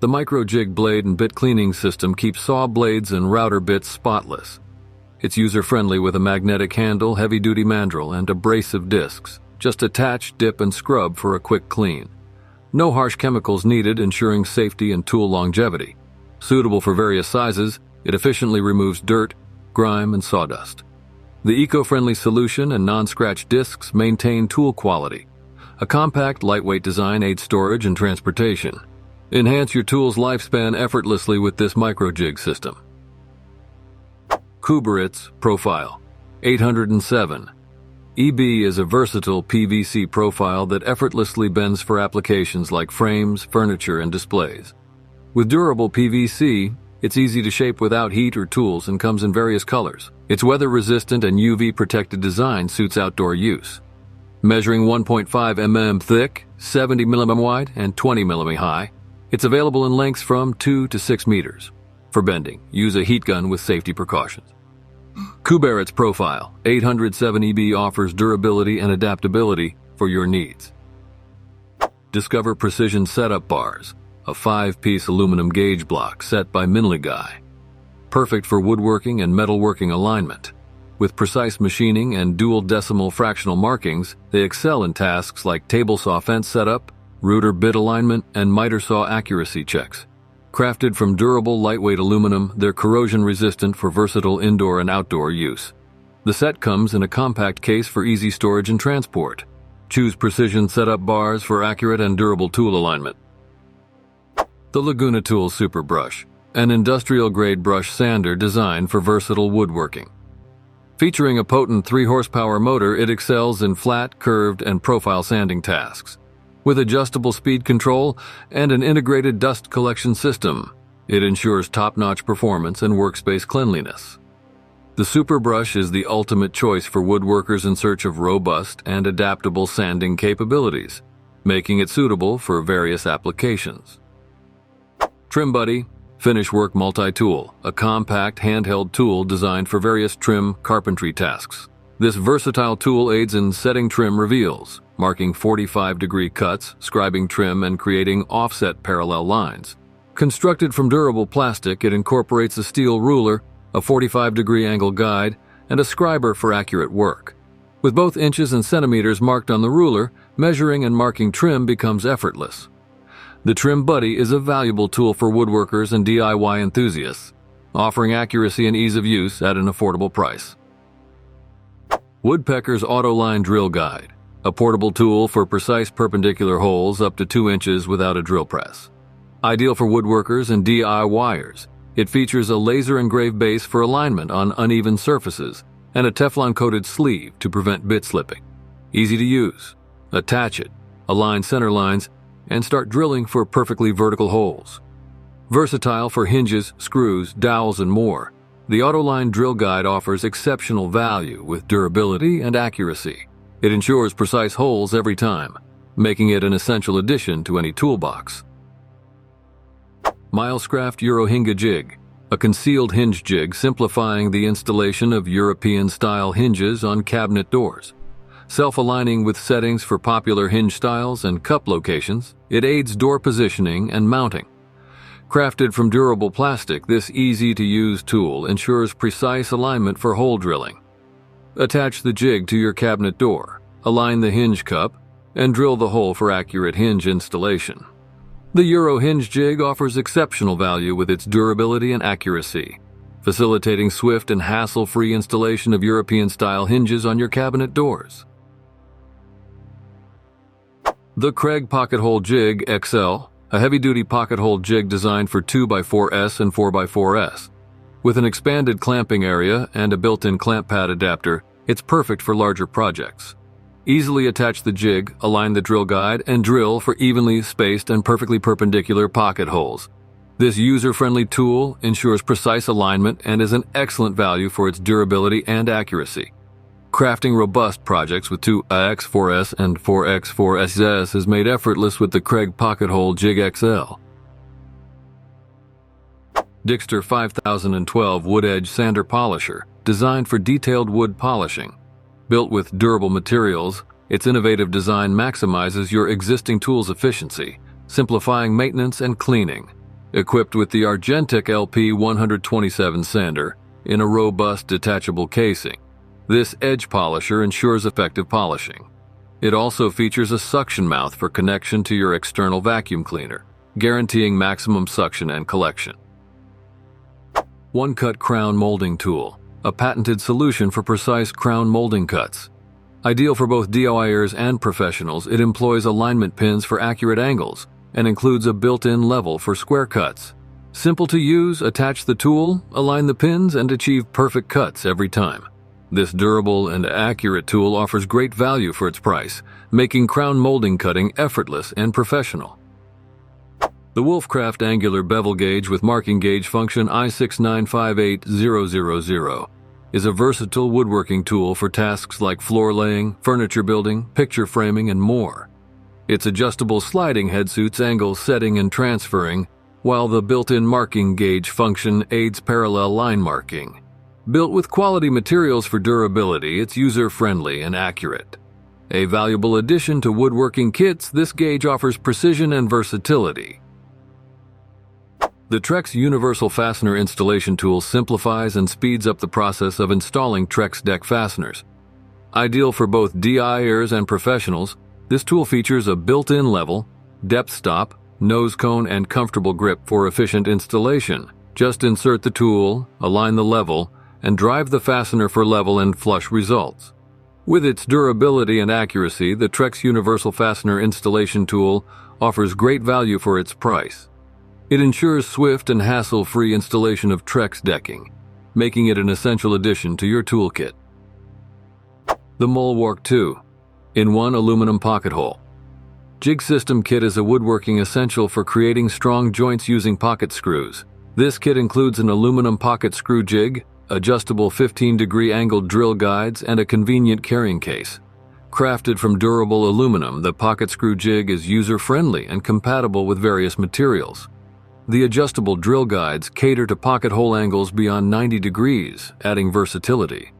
The MicroJig blade and bit cleaning system keeps saw blades and router bits spotless. It's user-friendly with a magnetic handle, heavy-duty mandrel, and abrasive discs. Just attach, dip, and scrub for a quick clean. No harsh chemicals needed, ensuring safety and tool longevity. Suitable for various sizes, it efficiently removes dirt, grime, and sawdust. The eco-friendly solution and non-scratch discs maintain tool quality. A compact, lightweight design aids storage and transportation. Enhance your tool's lifespan effortlessly with this MicroJig system. Kubrid Profile 807. EB is a versatile PVC profile that effortlessly bends for applications like frames, furniture, and displays. With durable PVC, it's easy to shape without heat or tools and comes in various colors. Its weather-resistant and UV-protected design suits outdoor use. Measuring 1.5 mm thick, 70 mm wide, and 20 mm high, it's available in lengths from 2 to 6 meters. For bending, use a heat gun with safety precautions. Küberit Profile 807 EB offers durability and adaptability for your needs. Discover Precision Setup Bars, a 5-piece aluminum gauge block set by MinliGUY. Perfect for woodworking and metalworking alignment. With precise machining and dual decimal fractional markings, they excel in tasks like table saw fence setup, router bit alignment, and miter saw accuracy checks. Crafted from durable, lightweight aluminum, they're corrosion-resistant for versatile indoor and outdoor use. The set comes in a compact case for easy storage and transport. Choose Precision Setup Bars for accurate and durable tool alignment. The Laguna Tool SuperBrush, an industrial-grade brush sander designed for versatile woodworking. Featuring a potent 3-horsepower motor, it excels in flat, curved, and profile sanding tasks. With adjustable speed control and an integrated dust collection system, it ensures top-notch performance and workspace cleanliness. The SuperBrush is the ultimate choice for woodworkers in search of robust and adaptable sanding capabilities, making it suitable for various applications. Trim Buddy Finish Work Multitool, a compact handheld tool designed for various trim carpentry tasks. This versatile tool aids in setting trim reveals, marking 45-degree cuts, scribing trim, and creating offset parallel lines. Constructed from durable plastic, it incorporates a steel ruler, a 45-degree angle guide, and a scriber for accurate work. With both inches and centimeters marked on the ruler, measuring and marking trim becomes effortless. The Trim Buddy is a valuable tool for woodworkers and DIY enthusiasts, offering accuracy and ease of use at an affordable price. Woodpeckers AutoLine Drill Guide, a portable tool for precise perpendicular holes up to 2 inches without a drill press. Ideal for woodworkers and DIYers, it features a laser engraved base for alignment on uneven surfaces and a Teflon-coated sleeve to prevent bit slipping. Easy to use. Attach it, align center lines, and start drilling for perfectly vertical holes. Versatile for hinges, screws, dowels, and more, the AutoLine Drill Guide offers exceptional value with durability and accuracy. It ensures precise holes every time, making it an essential addition to any toolbox. Milescraft EuroHingeJig, a concealed hinge jig simplifying the installation of European-style hinges on cabinet doors. Self-aligning with settings for popular hinge styles and cup locations, it aids door positioning and mounting. Crafted from durable plastic, this easy-to-use tool ensures precise alignment for hole drilling. Attach the jig to your cabinet door, align the hinge cup, and drill the hole for accurate hinge installation. The EuroHingeJig offers exceptional value with its durability and accuracy, facilitating swift and hassle-free installation of European-style hinges on your cabinet doors. The Kreg Pocket-Hole Jig XL, a heavy-duty pocket-hole jig designed for 2x4S and 4x4S. With an expanded clamping area and a built-in clamp pad adapter, it's perfect for larger projects. Easily attach the jig, align the drill guide, and drill for evenly spaced and perfectly perpendicular pocket holes. This user-friendly tool ensures precise alignment and is an excellent value for its durability and accuracy. Crafting robust projects with 2x4S and 4x4SS is made effortless with the Kreg Pocket-Hole Jig XL. Dixter 5012 Wood Edge Sander Polisher, designed for detailed wood polishing. Built with durable materials, its innovative design maximizes your existing tool's efficiency, simplifying maintenance and cleaning. equipped with the Argentic LP 127 sander in a robust detachable casing. This edge polisher ensures effective polishing. It also features a suction mouth for connection to your external vacuum cleaner, guaranteeing maximum suction and collection. OneCut Crown Molding Tool, a patented solution for precise crown molding cuts. Ideal for both DIYers and professionals, it employs alignment pins for accurate angles and includes a built-in level for square cuts. Simple to use, attach the tool, align the pins, and achieve perfect cuts every time. This durable and accurate tool offers great value for its price, making crown molding cutting effortless and professional. The Wolfcraft Angular Bevel Gauge with Marking Gauge function I6958000 is a versatile woodworking tool for tasks like floor laying, furniture building, picture framing, and more. Its adjustable sliding head suits angle setting and transferring, while the built-in marking gauge function aids parallel line marking. Built with quality materials for durability, it's user-friendly and accurate. A valuable addition to woodworking kits, this gauge offers precision and versatility. The Trex Universal Fastener Installation Tool simplifies and speeds up the process of installing Trex deck fasteners. Ideal for both DIYers and professionals, this tool features a built-in level, depth stop, nose cone, and comfortable grip for efficient installation. Just insert the tool, align the level, and drive the fastener for level and flush results. With its durability and accuracy, the Trex Universal Fastener Installation Tool offers great value for its price. It ensures swift and hassle-free installation of Trex decking, making it an essential addition to your toolkit. The Multitool 2 in 1 aluminum pocket hole. Jig System Kit is a woodworking essential for creating strong joints using pocket screws. This kit includes an aluminum pocket screw jig, adjustable 15-degree angled drill guides, and a convenient carrying case. Crafted from durable aluminum, the pocket screw jig is user-friendly and compatible with various materials. The adjustable drill guides cater to pocket hole angles beyond 90 degrees, adding versatility.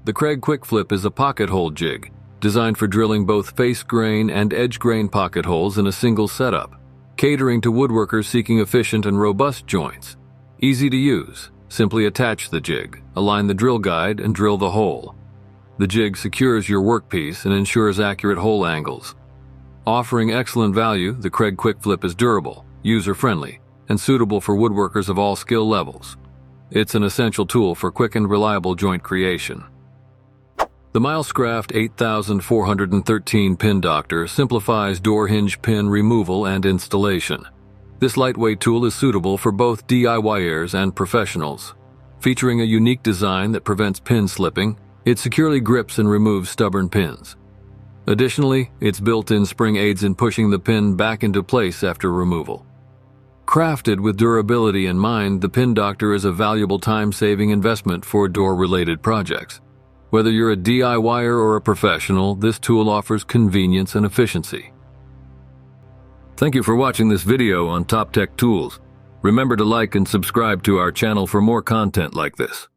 The Kreg Quickflip is a pocket hole jig, designed for drilling both face grain and edge grain pocket holes in a single setup, catering to woodworkers seeking efficient and robust joints. Easy to use. Simply attach the jig, align the drill guide, and drill the hole. The jig secures your workpiece and ensures accurate hole angles. Offering excellent value, the Kreg Quickflip is durable, user-friendly, and suitable for woodworkers of all skill levels. It's an essential tool for quick and reliable joint creation. The Milescraft 8413 Pin Doctor simplifies door hinge pin removal and installation. This lightweight tool is suitable for both DIYers and professionals. Featuring a unique design that prevents pin slipping, it securely grips and removes stubborn pins. Additionally, its built-in spring aids in pushing the pin back into place after removal. Crafted with durability in mind, the Pin Doctor is a valuable time-saving investment for door-related projects. Whether you're a DIYer or a professional, this tool offers convenience and efficiency. Thank you for watching this video on Top Tech Tools. Remember to like and subscribe to our channel for more content like this.